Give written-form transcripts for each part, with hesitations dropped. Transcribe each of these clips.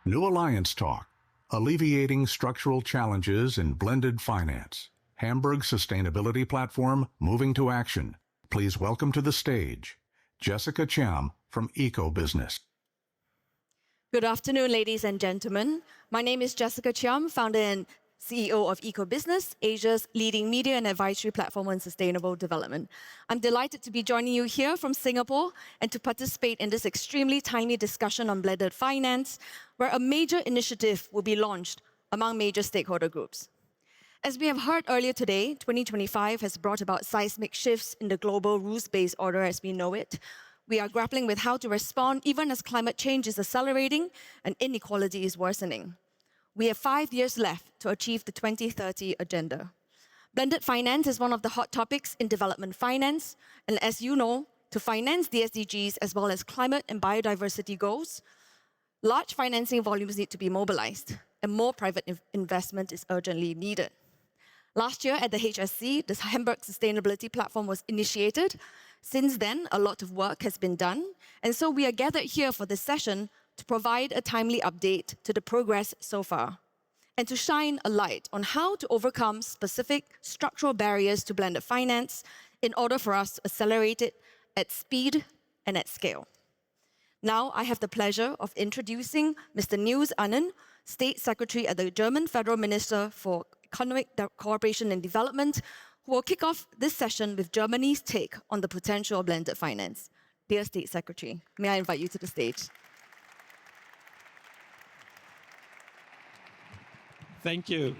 New Allianz Talk, Alleviating Structural Challenges in Blended Finance. Hamburg Sustainability Platform, moving to action. Please welcome to the stage, Jessica Chiam from EcoBusiness. Good afternoon, ladies and gentlemen. My name is Jessica Chiam, founder and CEO of EcoBusiness, Asia's leading media and advisory platform on sustainable development. I'm delighted to be joining you here from Singapore and to participate in this extremely timely discussion on blended finance, where a major initiative will be launched among major stakeholder groups. As we have heard earlier today, 2025 has brought about seismic shifts in the global rules-based order as we know it. We are grappling with how to respond even as climate change is accelerating and inequality is worsening. We have 5 years left to achieve the 2030 agenda. Blended finance is one of the hot topics in development finance, and as you know, to finance the SDGs as well as climate and biodiversity goals, large financing volumes need to be mobilized, and more private investment is urgently needed. Last year at the HSC, the Hamburg Sustainability Platform was initiated. Since then, a lot of work has been done, and so we are gathered here for this session to provide a timely update to the progress so far, and to shine a light on how to overcome specific structural barriers to blended finance in order for us to accelerate it at speed and at scale. Now, I have the pleasure of introducing Mr. Niels Annen, State Secretary at the German Federal Minister for Economic Cooperation and Development, who will kick off this session with Germany's take on the potential of blended finance. Dear State Secretary, may I invite you to the stage? Thank you.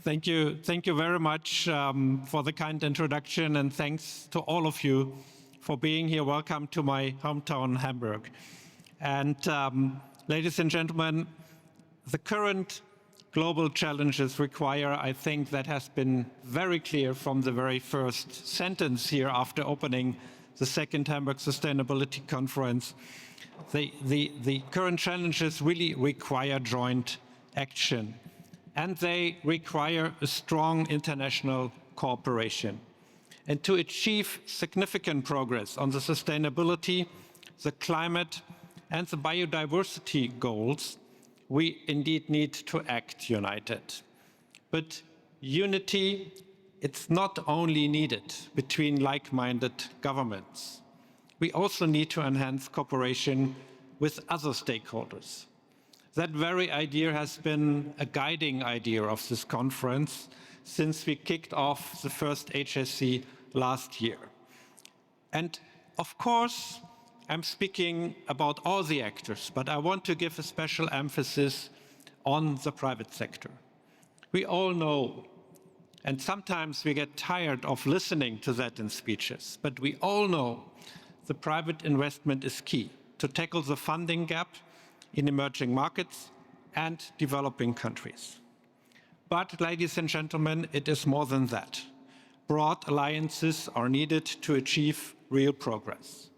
Thank you very much for the kind introduction, and thanks to all of you for being here. Welcome to my hometown, Hamburg. And ladies and gentlemen, the current global challenges require, I think that has been very clear from the very first sentence here after opening the second Hamburg Sustainability Conference. The current challenges really require joint action, and they require a strong international cooperation. And to achieve significant progress on the sustainability, the climate, and the biodiversity goals, we indeed need to act united. But unity, it's not only needed between like-minded governments. We also need to enhance cooperation with other stakeholders. That very idea has been a guiding idea of this conference since we kicked off the first HSC last year. And of course, I'm speaking about all the actors, but I want to give a special emphasis on the private sector. We all know, and sometimes we get tired of listening to that in speeches, but we all know the private investment is key to tackle the funding gap in emerging markets and developing countries. But, ladies and gentlemen, it is more than that. Broad alliances are needed to achieve real progress.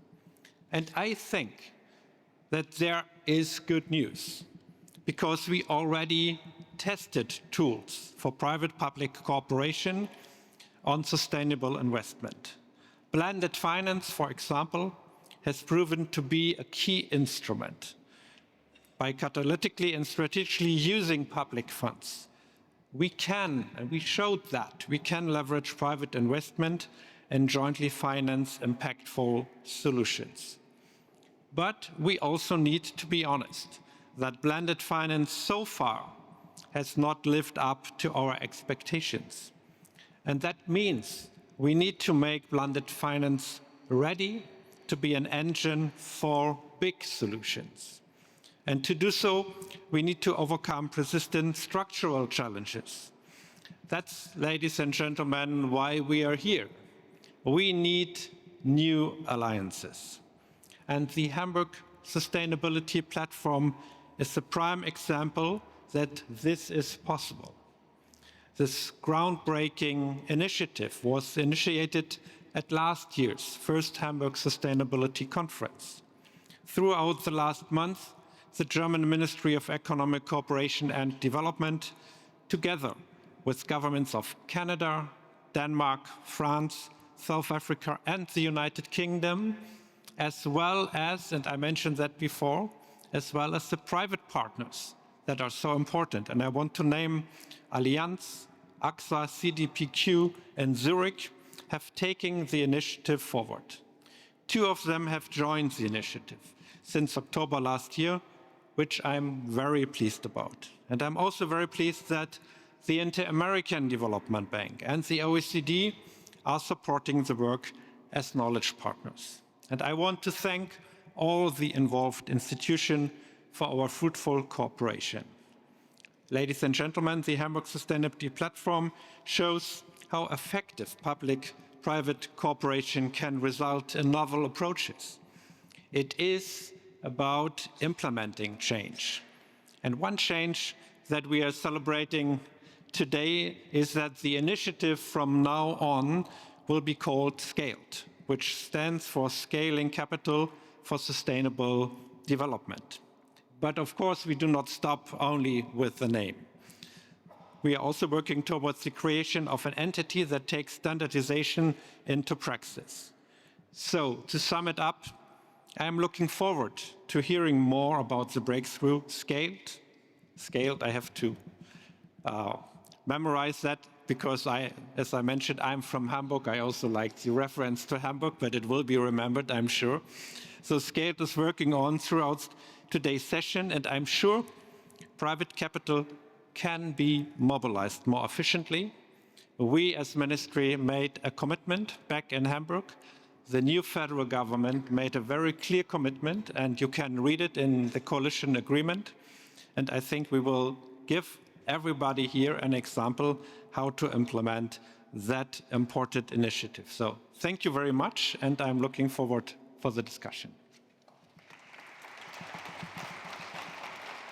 And I think that there is good news, because we already tested tools for private-public cooperation on sustainable investment. Blended finance, for example, has proven to be a key instrument. By catalytically and strategically using public funds, we can, and we showed that, we can leverage private investment and jointly finance impactful solutions. But we also need to be honest that blended finance so far has not lived up to our expectations. And that means we need to make blended finance ready to be an engine for big solutions. And to do so, we need to overcome persistent structural challenges. That's, ladies and gentlemen, why we are here. We need new alliances. And the Hamburg Sustainability Platform is a prime example that this is possible. This groundbreaking initiative was initiated at last year's first Hamburg Sustainability Conference. Throughout the last month, the German Ministry of Economic Cooperation and Development, together with governments of Canada, Denmark, France, South Africa, and the United Kingdom, as well as, and I mentioned that before, as well as the private partners that are so important. And I want to name Allianz, AXA, CDPQ, and Zurich have taken the initiative forward. 2 of them have joined the initiative since October last year, which I'm very pleased about. And I'm also very pleased that the Inter-American Development Bank and the OECD are supporting the work as knowledge partners. And I want to thank all the involved institutions for our fruitful cooperation. Ladies and gentlemen, the Hamburg Sustainability Platform shows how effective public-private cooperation can result in novel approaches. It is about implementing change. And one change that we are celebrating today is that the initiative from now on will be called SCALED, which stands for Scaling Capital for Sustainable Development. But of course, we do not stop only with the name. We are also working towards the creation of an entity that takes standardization into practice. So, to sum it up, I am looking forward to hearing more about the breakthrough SCALED. SCALED, I have to memorize that because as I mentioned, I'm from Hamburg. I also like the reference to Hamburg, but it will be remembered, I'm sure. So SCALED is working on throughout today's session, and I'm sure private capital can be mobilized more efficiently. We as Ministry made a commitment back in Hamburg. The new federal government made a very clear commitment, and you can read it in the coalition agreement. And I think we will give everybody here an example how to implement that important initiative. So thank you very much, and I'm looking forward for the discussion.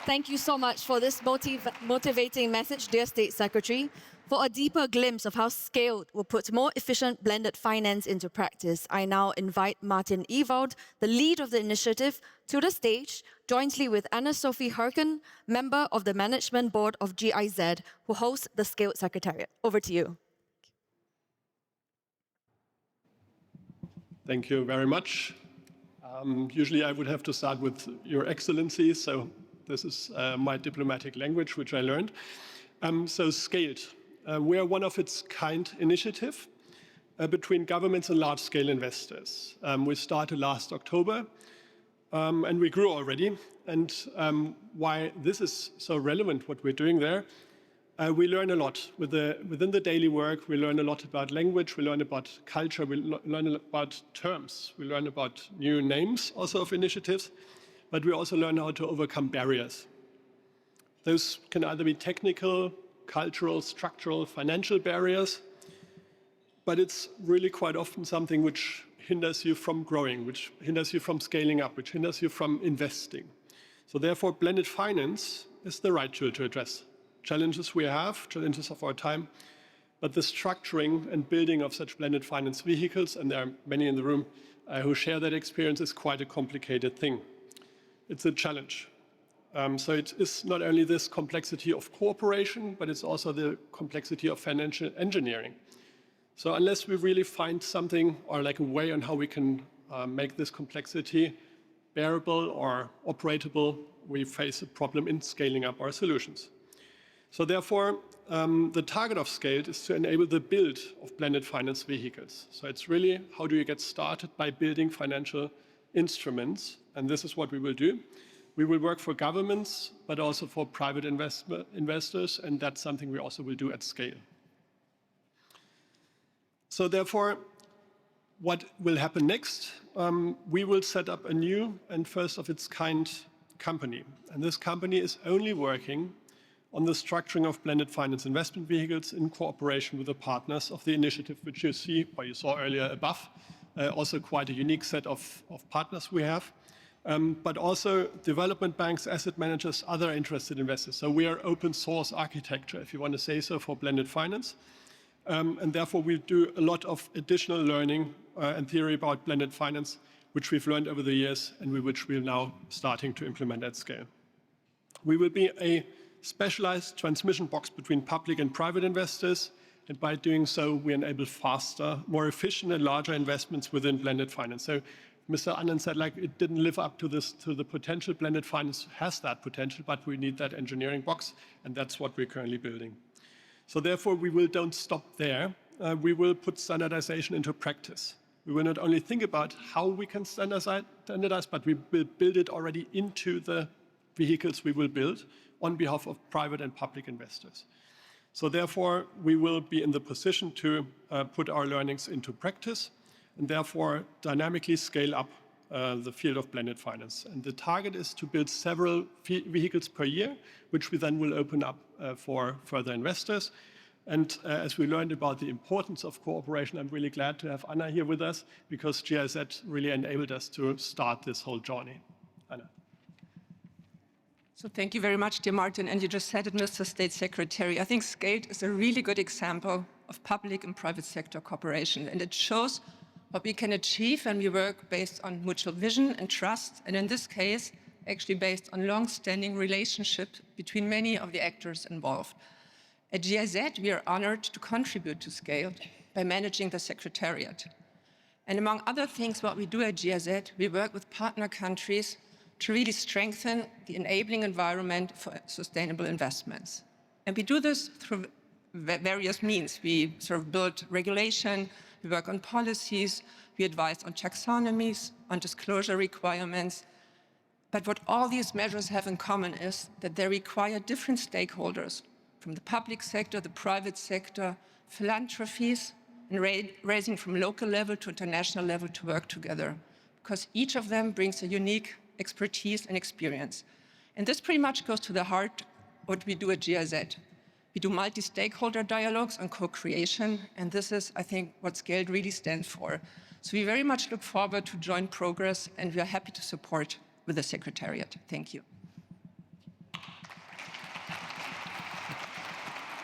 Thank you so much for this motivating message, dear State Secretary. For a deeper glimpse of how SCALED will put more efficient blended finance into practice, I now invite Martin Ewald, the lead of the initiative, to the stage, jointly with Anna-Sophie Herken, member of the Management Board of GIZ, who hosts the SCALED Secretariat. Over to you. Thank you very much. Usually I would have to start with Your Excellency, so this is my diplomatic language, which I learned. So SCALED, we are one of its kind initiative between governments and large-scale investors. We started last October, and we grew already. And why this is so relevant, what we're doing there, we learn a lot. Within the daily work, we learn a lot about language, we learn about culture, we learn about terms, we learn about new names also of initiatives, but we also learn how to overcome barriers. Those can either be technical, cultural, structural, financial barriers, but it's really quite often something which hinders you from growing, which hinders you from scaling up, which hinders you from investing. So therefore, blended finance is the right tool to address challenges we have, challenges of our time, but the structuring and building of such blended finance vehicles, and there are many in the room who share that experience, is quite a complicated thing. It's a challenge. So it is not only this complexity of cooperation, but it's also the complexity of financial engineering. So unless we really find something or like a way on how we can make this complexity bearable or operatable, we face a problem in scaling up our solutions. So therefore, the target of SCALED is to enable the build of blended finance vehicles. So it's really how do you get started by building financial instruments, and this is what we will do. We will work for governments, but also for private investors, and that's something we also will do at scale. So therefore, what will happen next? We will set up a new and first of its kind company. And this company is only working on the structuring of blended finance investment vehicles in cooperation with the partners of the initiative, which you see, or you saw earlier above, also quite a unique set of partners we have. But also development banks, asset managers, other interested investors. So we are open source architecture, if you want to say so, for blended finance. And therefore we do a lot of additional learning and theory about blended finance, which we've learned over the years and which we're now starting to implement at scale. We will be a specialized transmission box between public and private investors. And by doing so, we enable faster, more efficient and larger investments within blended finance. So Mr. Annen said, like, it didn't live up to the potential. Blended finance has that potential, but we need that engineering box, and that's what we're currently building. So therefore, don't stop there. We will put standardization into practice. We will not only think about how we can standardize, but we will build it already into the vehicles we will build on behalf of private and public investors. So therefore, we will be in the position to put our learnings into practice and therefore dynamically scale up the field of blended finance. And the target is to build several vehicles per year, which we then will open up for further investors. And as we learned about the importance of cooperation, I'm really glad to have Anna here with us, because GIZ really enabled us to start this whole journey. Anna. So thank you very much, dear Martin. And you just said it, Mr. State Secretary. I think SCALED is a really good example of public and private sector cooperation. And it shows what we can achieve when we work based on mutual vision and trust. And in this case, actually based on long-standing relationships between many of the actors involved. At GIZ, we are honored to contribute to SCALED by managing the Secretariat. And among other things, what we do at GIZ, we work with partner countries to really strengthen the enabling environment for sustainable investments. And we do this through various means. We sort of build regulation, we work on policies, we advise on taxonomies, on disclosure requirements. But what all these measures have in common is that they require different stakeholders, from the public sector, the private sector, philanthropies, and raising from local level to international level to work together, because each of them brings a unique expertise and experience. And this pretty much goes to the heart of what we do at GIZ. We do multi-stakeholder dialogues on co-creation, and this is, I think, what SCALED really stands for. So we very much look forward to joint progress, and we are happy to support with the Secretariat. Thank you.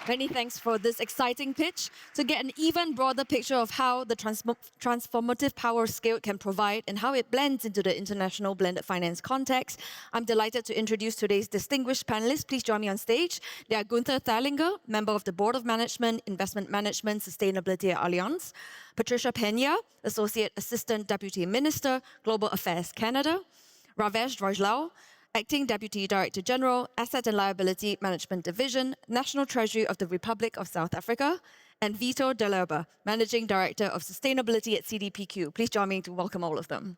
Many thanks for this exciting pitch. To get an even broader picture of how the transformative power SCALED can provide and how it blends into the international blended finance context, I'm delighted to introduce today's distinguished panelists. Please join me on stage. They are Günther Thallinger, Member of the Board of Management, Investment Management, Sustainability at Allianz. Patricia Peña, Associate Assistant Deputy Minister, Global Affairs Canada. Ravesh Rajlal, Acting Deputy Director General, Asset and Liability Management Division, National Treasury of the Republic of South Africa, and Vito Dellerba, Managing Director of Sustainability at CDPQ. Please join me to welcome all of them.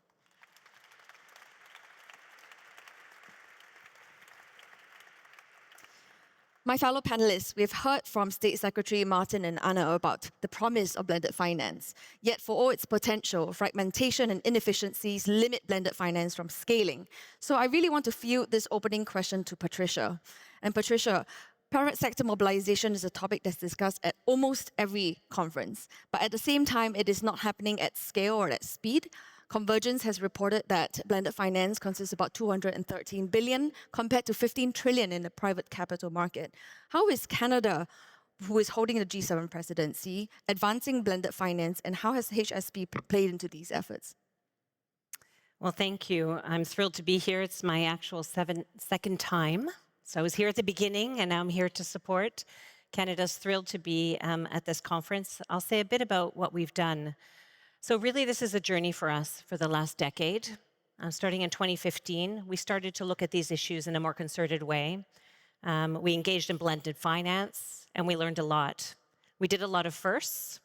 My fellow panelists, we've heard from State Secretary Martin and Anna about the promise of blended finance. Yet for all its potential, fragmentation and inefficiencies limit blended finance from scaling. So I really want to field this opening question to Patricia. And Patricia, private sector mobilization is a topic that's discussed at almost every conference. But at the same time, it is not happening at scale or at speed. Convergence has reported that blended finance consists about 213 billion compared to 15 trillion in the private capital market. How is Canada, who is holding the G7 presidency, advancing blended finance, and how has HSP played into these efforts? Well, thank you. I'm thrilled to be here. It's my actual second time. So I was here at the beginning, and now I'm here to support. Canada's thrilled to be at this conference. I'll say a bit about what we've done. So really, this is a journey for us for the last decade. Starting in 2015, we started to look at these issues in a more concerted way. We engaged in blended finance, and we learned a lot. We did a lot of firsts.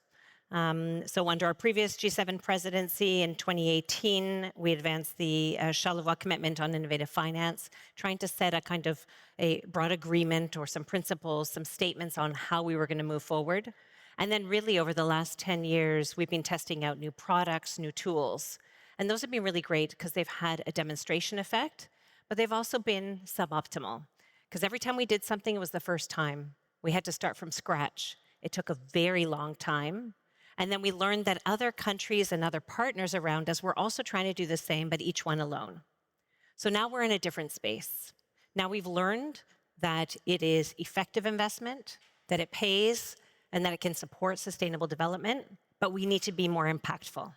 So under our previous G7 presidency in 2018, we advanced the Charlevoix Commitment on Innovative Finance, trying to set a kind of a broad agreement or some principles, some statements on how we were going to move forward. And then really over the last 10 years, we've been testing out new products, new tools. And those have been really great because they've had a demonstration effect, but they've also been suboptimal. Because every time we did something, it was the first time. We had to start from scratch. It took a very long time. And then we learned that other countries and other partners around us were also trying to do the same, but each one alone. So now we're in a different space. Now we've learned that it is effective investment, that it pays, and that it can support sustainable development, but we need to be more impactful.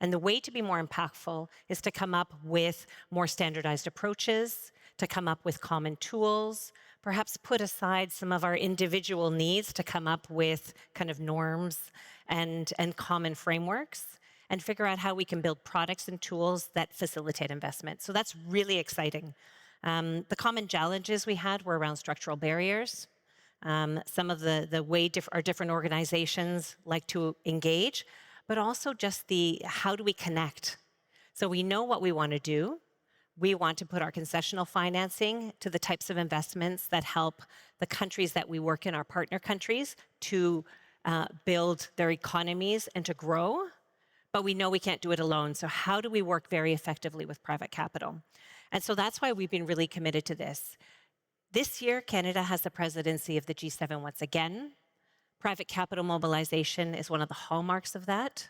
And the way to be more impactful is to come up with more standardized approaches, to come up with common tools, perhaps put aside some of our individual needs to come up with kind of norms and common frameworks, and figure out how we can build products and tools that facilitate investment. So that's really exciting. The common challenges we had were around structural barriers, some of the way our different organizations like to engage, but also just the how do we connect. So we know what we want to do. We want to put our concessional financing to the types of investments that help the countries that we work in, our partner countries, to build their economies and to grow. But we know we can't do it alone. So how do we work very effectively with private capital? And so that's why we've been really committed to this. This year, Canada has the presidency of the G7 once again. Private capital mobilization is one of the hallmarks of that.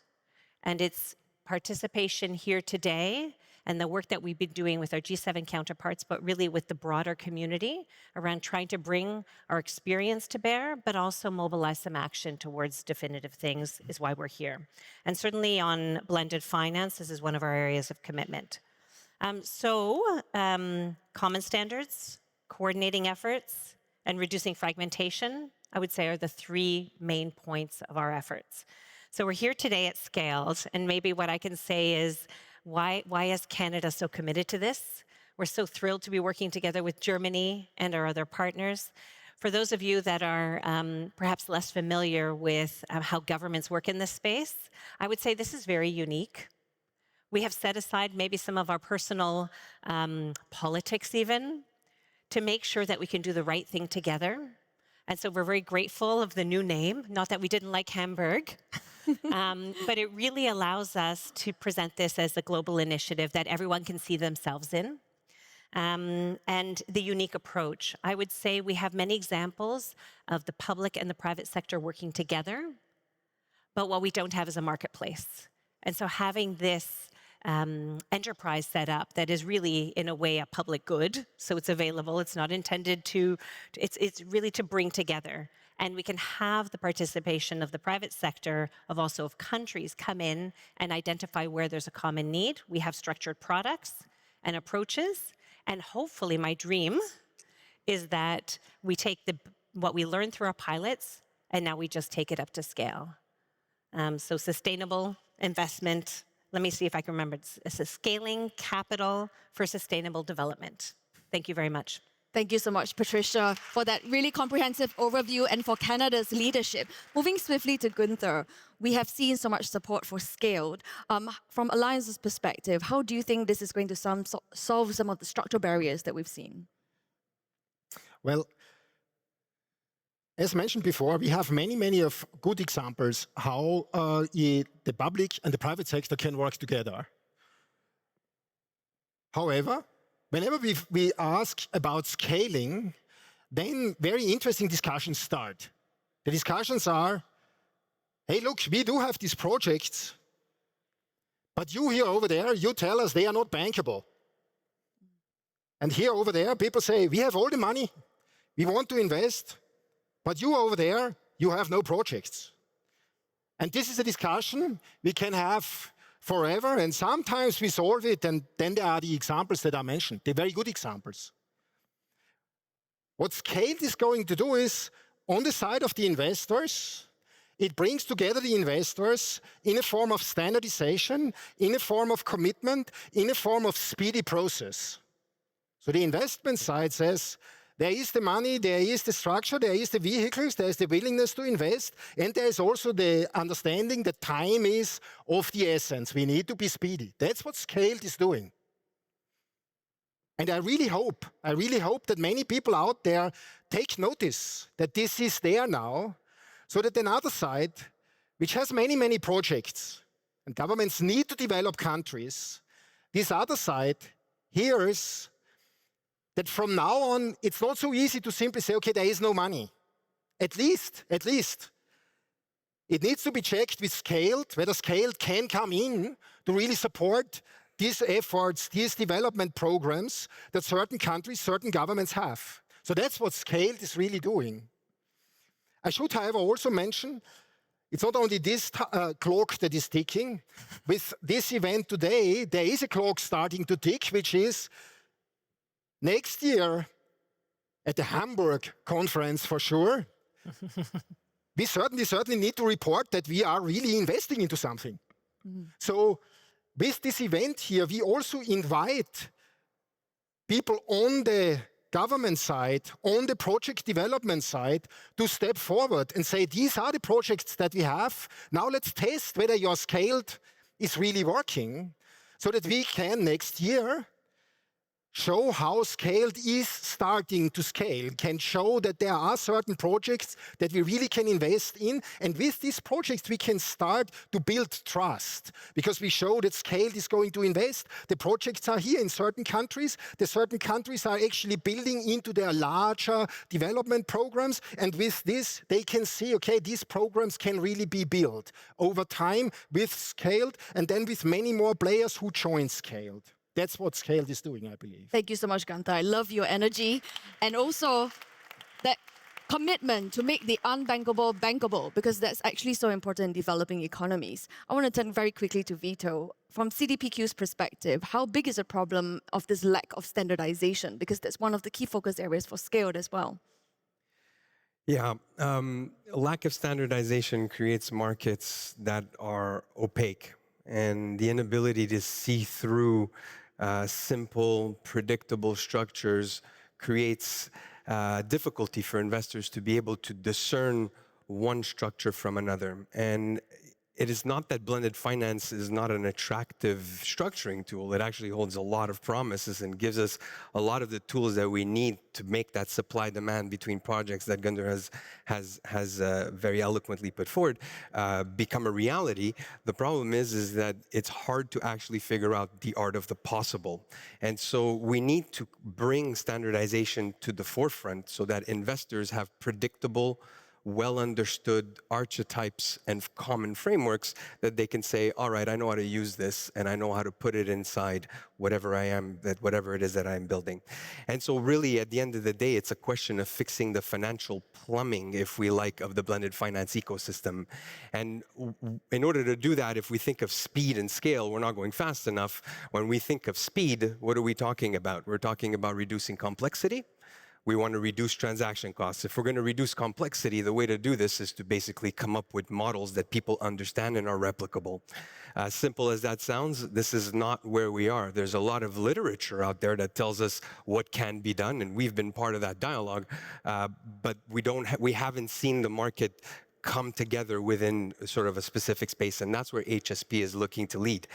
And its participation here today and the work that we've been doing with our G7 counterparts, but really with the broader community around trying to bring our experience to bear, but also mobilize some action towards definitive things is why we're here. And certainly on blended finance, this is one of our areas of commitment. Common standards, coordinating efforts, and reducing fragmentation, I would say, are the three main points of our efforts. So we're here today at Scaled, and maybe what I can say is, why is Canada so committed to this? We're so thrilled to be working together with Germany and our other partners. For those of you that are perhaps less familiar with how governments work in this space, I would say this is very unique. We have set aside maybe some of our personal politics even to make sure that we can do the right thing together. And so we're very grateful of the new name, not that we didn't like Hamburg, but it really allows us to present this as a global initiative that everyone can see themselves in. And the unique approach. I would say we have many examples of the public and the private sector working together, but what we don't have is a marketplace. And so having this enterprise set up that is really, in a way, a public good. So it's available. It's not intended to, it's really to bring together. And we can have the participation of the private sector, of countries come in and identify where there's a common need. We have structured products and approaches. And hopefully my dream is that we take what we learned through our pilots and now we just take it up to scale. So sustainable investment. Let me see if I can remember. It's a scaling capital for sustainable development. Thank you very much. Thank you so much, Patricia, for that really comprehensive overview and for Canada's leadership. Moving swiftly to Günther, we have seen so much support for Scaled. From Allianz's perspective, how do you think this is going to solve some of the structural barriers that we've seen? Well, as mentioned before, we have many of good examples how the public and the private sector can work together. However, whenever we ask about scaling, then very interesting discussions start. The discussions are, hey, look, we do have these projects, but you here over there, you tell us they are not bankable. And here over there, people say, we have all the money, we want to invest, but you over there, you have no projects. And this is a discussion we can have forever, and sometimes we solve it, and then there are the examples that I mentioned, the very good examples. What Scaled is going to do is, on the side of the investors, it brings together the investors in a form of standardization, in a form of commitment, in a form of speedy process. So the investment side says, there is the money, there is the structure, there is the vehicles, there is the willingness to invest, and there is also the understanding that time is of the essence. We need to be speedy. That's what Scaled is doing. And I really hope that many people out there take notice that this is there now, so that another side, which has many projects, and governments need to develop countries, this other side hears that from now on, it's not so easy to simply say, okay, there is no money. At least, it needs to be checked with Scaled, whether Scaled can come in to really support these efforts, these development programs that certain countries, certain governments have. So that's what Scaled is really doing. I should, however, also mention, it's not only this clock that is ticking. With this event today, there is a clock starting to tick, which is next year, at the Hamburg conference for sure, we certainly need to report that we are really investing into something. So with this event here, we also invite people on the government side, on the project development side, to step forward and say, these are the projects that we have. Now let's test whether your scaled is really working, so that we can next year show how scaled is starting to scale, can show that there are certain projects that we really can invest in. And with these projects, we can start to build trust, because we show that scaled is going to invest. The projects are here in certain countries. The certain countries are actually building into their larger development programs. And with this, they can see, okay, these programs can really be built over time with scaled, and then with many more players who join scaled. That's what Scaled is doing, I believe. Thank you so much, Günther. I love your energy and also that commitment to make the unbankable bankable, because that's actually so important in developing economies. I want to turn very quickly to Vito. From CDPQ's perspective, how big is the problem of this lack of standardization? Because that's one of the key focus areas for Scaled as well. Yeah, lack of standardization creates markets that are opaque, and the inability to see through simple, predictable structures creates difficulty for investors to be able to discern one structure from another. And it is not that blended finance is not an attractive structuring tool. It actually holds a lot of promises and gives us a lot of the tools that we need to make that supply-demand between projects that Günther has very eloquently put forward become a reality. The problem is that it's hard to actually figure out the art of the possible. And so we need to bring standardization to the forefront so that investors have predictable, well-understood archetypes and common frameworks that they can say, all right, I know how to use this and I know how to put it inside whatever it is that I'm building. And so really, at the end of the day, it's a question of fixing the financial plumbing, if we like, of the blended finance ecosystem. And in order to do that, if we think of speed and scale, we're not going fast enough. When we think of speed, what are we talking about? We're talking about reducing complexity. We want to reduce transaction costs. If we're going to reduce complexity, the way to do this is to basically come up with models that people understand and are replicable. Simple as that sounds, this is not where we are. There's a lot of literature out there that tells us what can be done, and we've been part of that dialogue, but we haven't seen the market come together within sort of a specific space, and that's where HSP is looking to lead.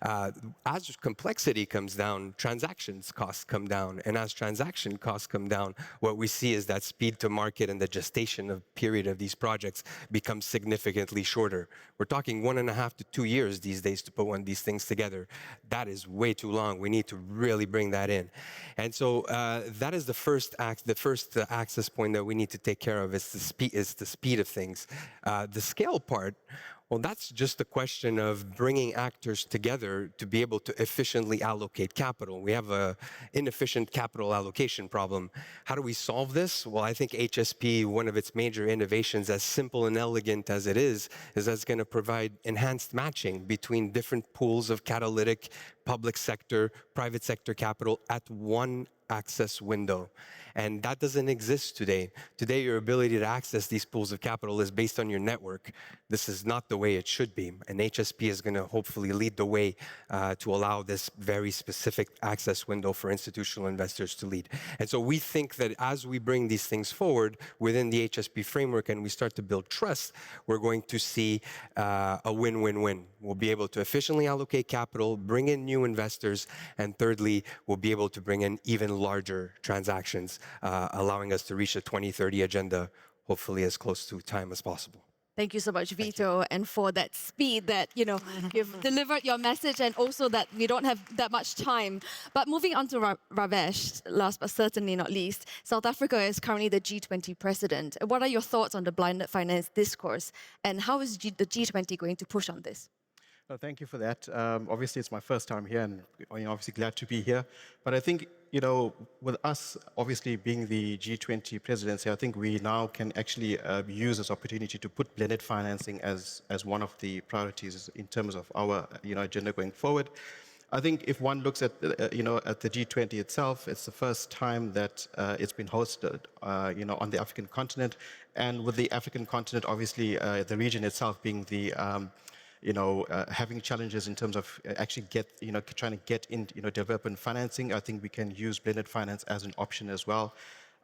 As complexity comes down, transactions costs come down, and as transaction costs come down, what we see is that speed to market and the gestation period of these projects becomes significantly shorter. We're talking 1.5 to 2 years these days to put one of these things together. That is way too long. We need to really bring that in. And so that is the first access point that we need to take care of, is the speed of things. The scale part, well, that's just a question of bringing actors together to be able to efficiently allocate capital. We have an inefficient capital allocation problem. How do we solve this? Well, I think HSP, one of its major innovations, as simple and elegant as it is that it's going to provide enhanced matching between different pools of catalytic public sector, private sector capital at one access window. And that doesn't exist today. Today, your ability to access these pools of capital is based on your network. This is not the way it should be. And HSP is going to hopefully lead the way to allow this very specific access window for institutional investors to lead. And so we think that as we bring these things forward within the HSP framework and we start to build trust, we're going to see a win-win-win. We'll be able to efficiently allocate capital, bring in new investors, and thirdly, we'll be able to bring in even larger transactions, allowing us to reach a 2030 agenda, hopefully as close to time as possible. Thank you so much, Vito, and for that speed that, you've delivered your message, and also that we don't have that much time. But moving on to Ravesh, last but certainly not least, South Africa is currently the G20 president. What are your thoughts on the blended finance discourse, and how is the G20 going to push on this? Well, thank you for that. Obviously, it's my first time here, and obviously glad to be here. But I think, with us obviously being the G20 presidency, I think we now can actually use this opportunity to put blended financing as one of the priorities in terms of our agenda going forward. I think if one looks at at the G20 itself, it's the first time that it's been hosted on the African continent, and with the African continent, obviously the region itself being the having challenges in terms of actually trying to get in, development financing. I think we can use blended finance as an option as well.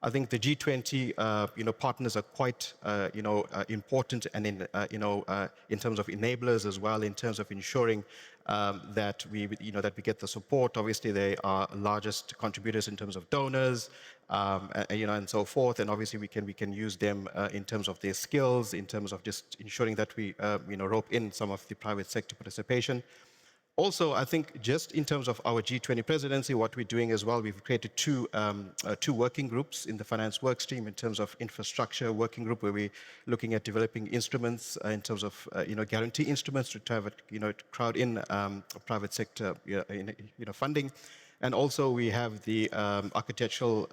I think the G20, partners are quite, important, and in terms of enablers as well, in terms of ensuring that we get the support. Obviously, they are largest contributors in terms of donors, and so forth. And obviously, we can use them in terms of their skills, in terms of just ensuring that we, rope in some of the private sector participation. Also, I think just in terms of our G20 presidency, what we're doing as well, we've created two working groups in the finance work stream in terms of infrastructure working group, where we're looking at developing instruments in terms of, guarantee instruments to have crowd in private sector, funding. And also we have the architectural,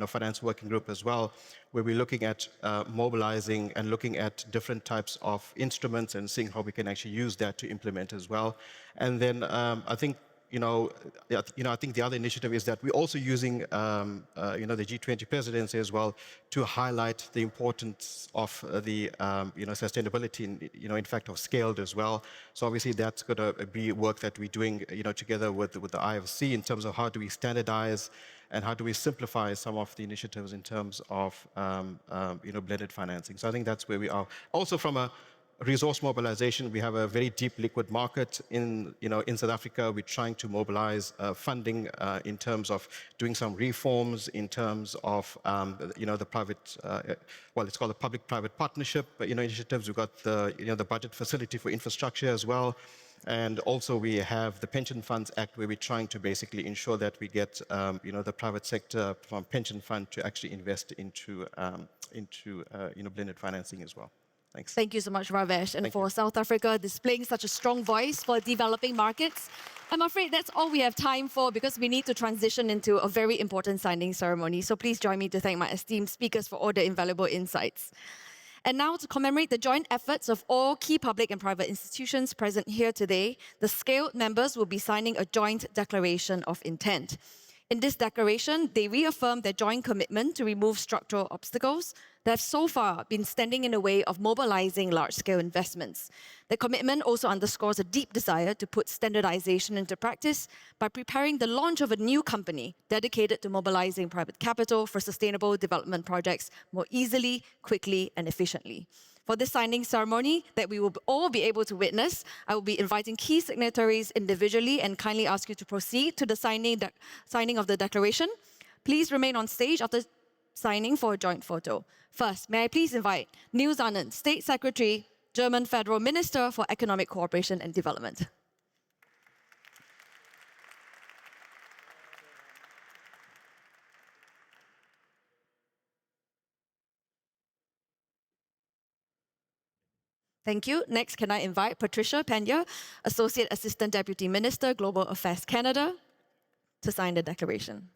finance working group as well, where we're looking at mobilizing and looking at different types of instruments and seeing how we can actually use that to implement as well. And then I think, I think the other initiative is that we're also using, the G20 presidency as well to highlight the importance of the, sustainability, in fact, of scaled as well. So obviously that's going to be work that we're doing, together with the IFC in terms of how do we standardize and how do we simplify some of the initiatives in terms of, blended financing. So I think that's where we are. Also from a resource mobilization, we have a very deep liquid market in South Africa. We're trying to mobilize funding in terms of doing some reforms, in terms of the private, it's called a public-private partnership, initiatives. We've got the the budget facility for infrastructure as well, and also we have the Pension Funds Act, where we're trying to basically ensure that we get the private sector from pension fund to actually invest into blended financing as well. Thanks. Thank you so much, Ravesh. And for South Africa displaying such a strong voice for developing markets. I'm afraid that's all we have time for, because we need to transition into a very important signing ceremony. So please join me to thank my esteemed speakers for all their invaluable insights. And now, to commemorate the joint efforts of all key public and private institutions present here today, the Scaled members will be signing a joint declaration of intent. In this declaration, they reaffirm their joint commitment to remove structural obstacles that have so far been standing in the way of mobilizing large-scale investments. The commitment also underscores a deep desire to put standardization into practice by preparing the launch of a new company dedicated to mobilizing private capital for sustainable development projects more easily, quickly, and efficiently. For this signing ceremony that we will all be able to witness, I will be inviting key signatories individually and kindly ask you to proceed to the signing of the declaration. Please remain on stage after signing for a joint photo. First, may I please invite Niels Annen, State Secretary, German Federal Minister for Economic Cooperation and Development. Thank you. Next, can I invite Patricia, Peña, Associate Assistant Deputy Minister, Global Affairs Canada, to sign the declaration.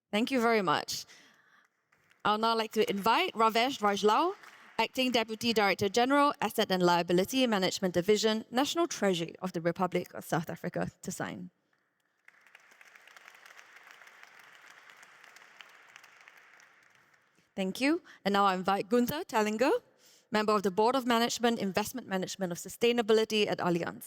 Thank you very much. I'll now like to invite Ravesh Rajlal, Acting Deputy Director General, Asset and Liability Management Division, National Treasury of the Republic of South Africa, to sign. Thank you. And now I invite Günther Thallinger, Member of the Board of Management, Investment Management of Sustainability at Allianz.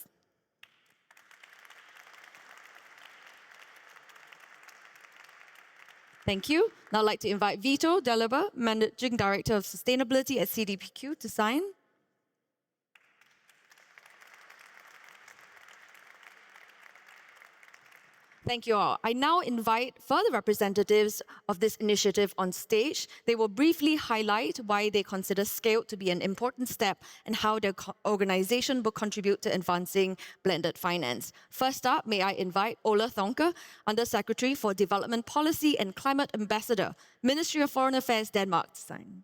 Thank you. Now I'd like to invite Vito Deliber, Managing Director of Sustainability at CDPQ, to sign. Thank you all. I now invite further representatives of this initiative on stage. They will briefly highlight why they consider Scaled to be an important step and how their organization will contribute to advancing blended finance. First up, may I invite Ola Thonke, Undersecretary for Development Policy and Climate Ambassador, Ministry of Foreign Affairs, Denmark, to sign.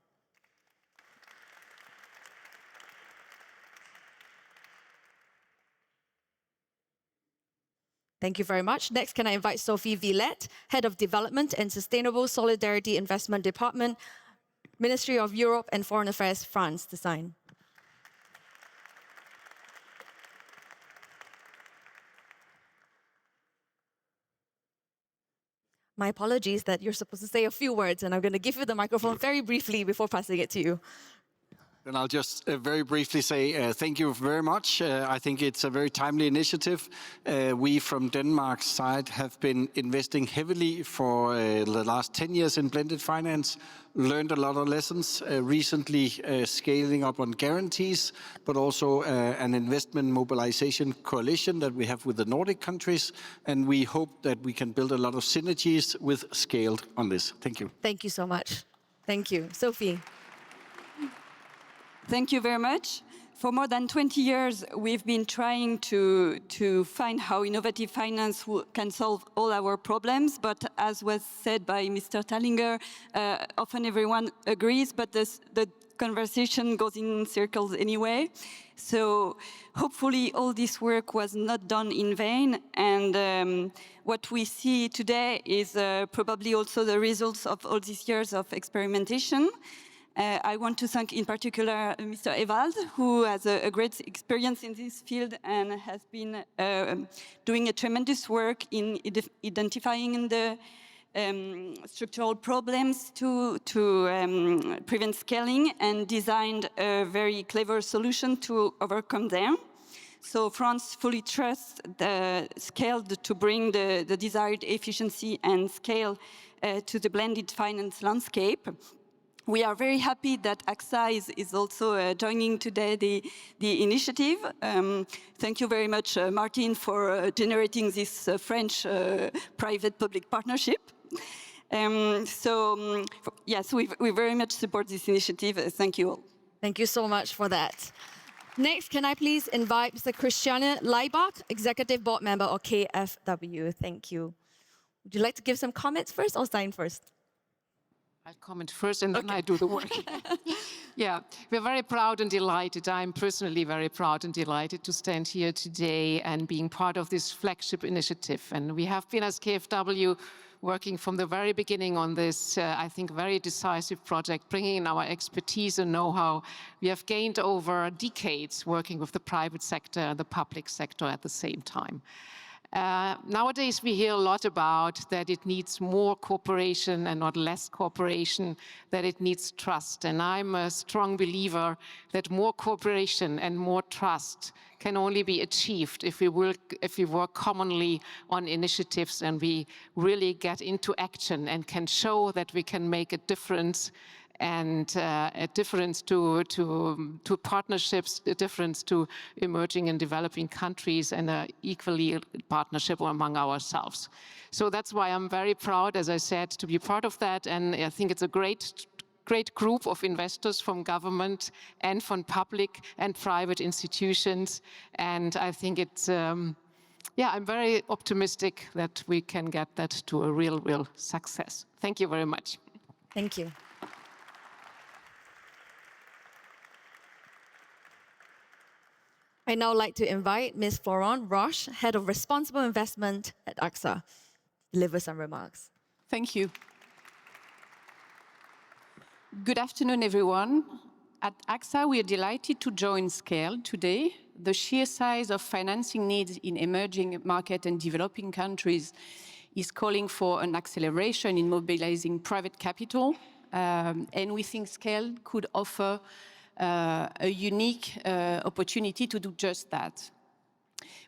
Thank you very much. Next, can I invite Sophie Villette, Head of Development and Sustainable Solidarity Investment Department, Ministry of Europe and Foreign Affairs, France, to sign. My apologies that you're supposed to say a few words, and I'm going to give you the microphone very briefly before passing it to you. And I'll just very briefly say thank you very much. I think it's a very timely initiative. We from Denmark's side have been investing heavily for the last 10 years in blended finance, learned a lot of lessons, recently scaling up on guarantees, but also an investment mobilization coalition that we have with the Nordic countries. And we hope that we can build a lot of synergies with Scaled on this. Thank you. Thank you so much. Thank you. Sophie. Thank you very much. For more than 20 years, we've been trying to find how innovative finance can solve all our problems. But as was said by Mr. Thallinger, often everyone agrees, but the conversation goes in circles anyway. So hopefully all this work was not done in vain. And what we see today is probably also the results of all these years of experimentation. I want to thank in particular Mr. Ewald, who has a great experience in this field and has been doing a tremendous work in identifying the structural problems to prevent scaling and designed a very clever solution to overcome them. So France fully trusts the Scaled to bring the desired efficiency and scale to the blended finance landscape. We are very happy that AXA is also joining today the initiative. Thank you very much, Martin, for generating this French private-public partnership. Yes, we very much support this initiative. Thank you all. Thank you so much for that. Next, can I please invite Mr. Christiane Leibach, Executive Board Member of KfW. Thank you. Would you like to give some comments first or sign first? I'll comment first and then I do the work. Yeah, we're very proud and delighted. I'm personally very proud and delighted to stand here today and being part of this flagship initiative. And we have been as KfW working from the very beginning on this, I think, very decisive project, bringing in our expertise and know-how. We have gained over decades working with the private sector and the public sector at the same time. Nowadays, we hear a lot about that it needs more cooperation and not less cooperation, that it needs trust. And I'm a strong believer that more cooperation and more trust can only be achieved if we work commonly on initiatives and we really get into action and can show that we can make a difference and a difference to partnerships, a difference to emerging and developing countries, and equally partnership among ourselves. So that's why I'm very proud, as I said, to be part of that, and I think it's a great group of investors from government and from public and private institutions, and I think it's, yeah, I'm very optimistic that we can get that to a real success. Thank you very much. Thank you. I'd now like to invite Ms. Florence Roche, Head of Responsible Investment at AXA, to deliver some remarks. Thank you. Good afternoon, everyone. At AXA, we are delighted to join Scaled today. The sheer size of financing needs in emerging market and developing countries is calling for an acceleration in mobilizing private capital, and we think Scaled could offer a unique opportunity to do just that.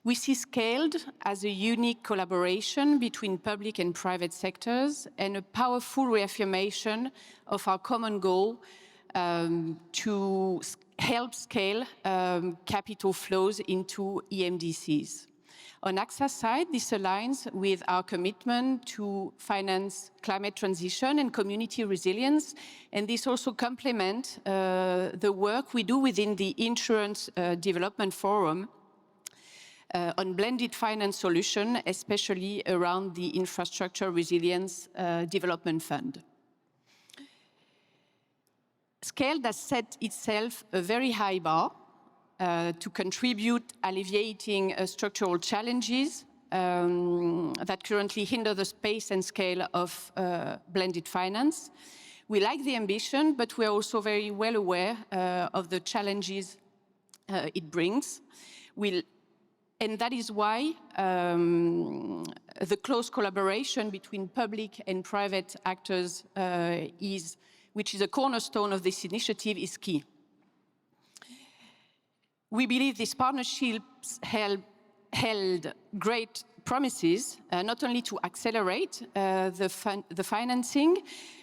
We see Scaled as a unique collaboration between public and private sectors and a powerful reaffirmation of our common goal to help scale capital flows into EMDCs. On AXA's side, this aligns with our commitment to finance climate transition and community resilience, and this also complements the work we do within the Insurance Development Forum on blended finance solution, especially around the Infrastructure Resilience Development Fund. Scaled has set itself a very high bar to contribute alleviating structural challenges that currently hinder the pace and scale of blended finance. We like the ambition, but we're also very well aware of the challenges it brings. And that is why the close collaboration between public and private actors which is a cornerstone of this initiative, is key. We believe these partnerships held great promises, not only to accelerate the financing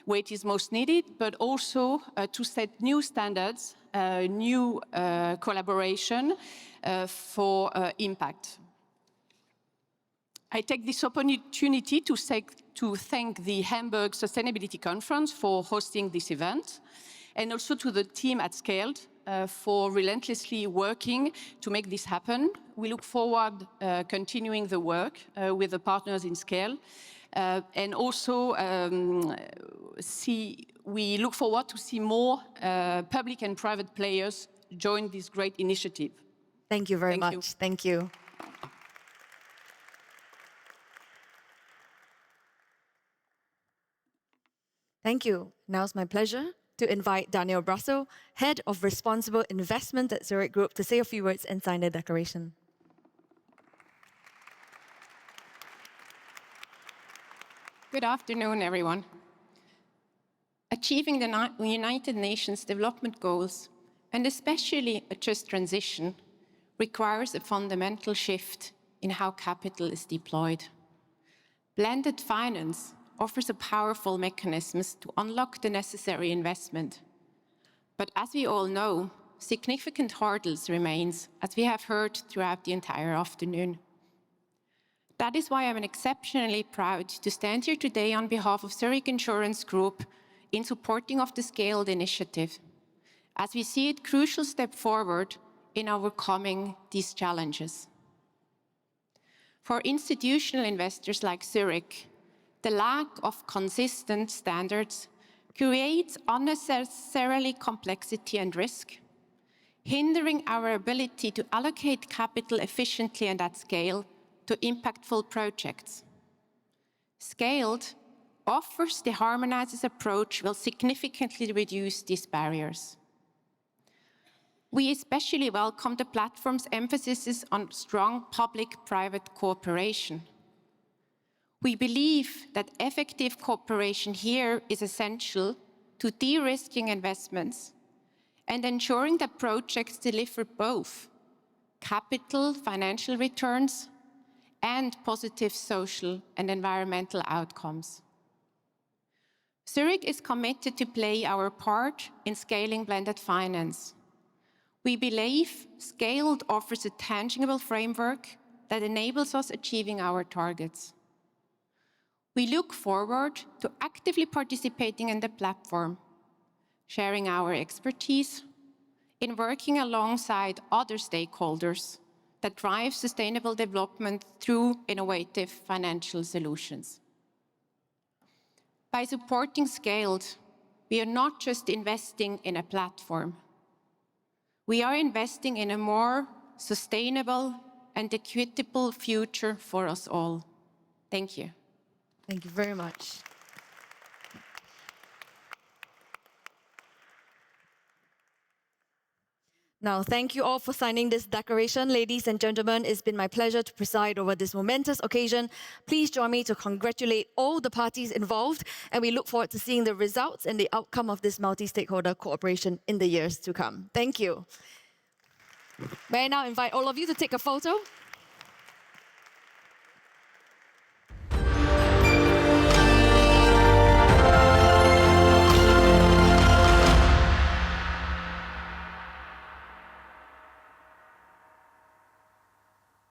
where it is most needed, but also to set new standards, new collaboration for impact. I take this opportunity to thank the Hamburg Sustainability Conference for hosting this event, and also to the team at Scaled for relentlessly working to make this happen. We look forward continuing the work with the partners in Scale, and also we look forward to see more public and private players join this great initiative. Thank you very much. Thank you. Thank you. Now it's my pleasure to invite Daniel Brasso, Head of Responsible Investment at Zurich Group, to say a few words and sign the declaration. Good afternoon, everyone. Achieving the United Nations Development Goals, and especially a just transition, requires a fundamental shift in how capital is deployed. Blended finance offers a powerful mechanism to unlock the necessary investment. But as we all know, significant hurdles remain, as we have heard throughout the entire afternoon. That is why I'm exceptionally proud to stand here today on behalf of Zurich Insurance Group in supporting of the Scaled initiative, as we see it crucial step forward in overcoming these challenges. For institutional investors like Zurich, the lack of consistent standards creates unnecessarily complexity and risk, hindering our ability to allocate capital efficiently and at scale to impactful projects. Scaled offers the harmonized approach will significantly reduce these barriers. We especially welcome the platform's emphasis on strong public-private cooperation. We believe that effective cooperation here is essential to de-risking investments and ensuring that projects deliver both capital, financial returns, and positive social and environmental outcomes. Zurich is committed to play our part in scaling blended finance. We believe Scaled offers a tangible framework that enables us achieving our targets. We look forward to actively participating in the platform, sharing our expertise, in working alongside other stakeholders that drive sustainable development through innovative financial solutions. By supporting Scaled, we are not just investing in a platform. We are investing in a more sustainable and equitable future for us all. Thank you. Thank you very much. Now, thank you all for signing this declaration. Ladies and gentlemen, it's been my pleasure to preside over this momentous occasion. Please join me to congratulate all the parties involved, and we look forward to seeing the results and the outcome of this multi-stakeholder cooperation in the years to come. Thank you. May I now invite all of you to take a photo?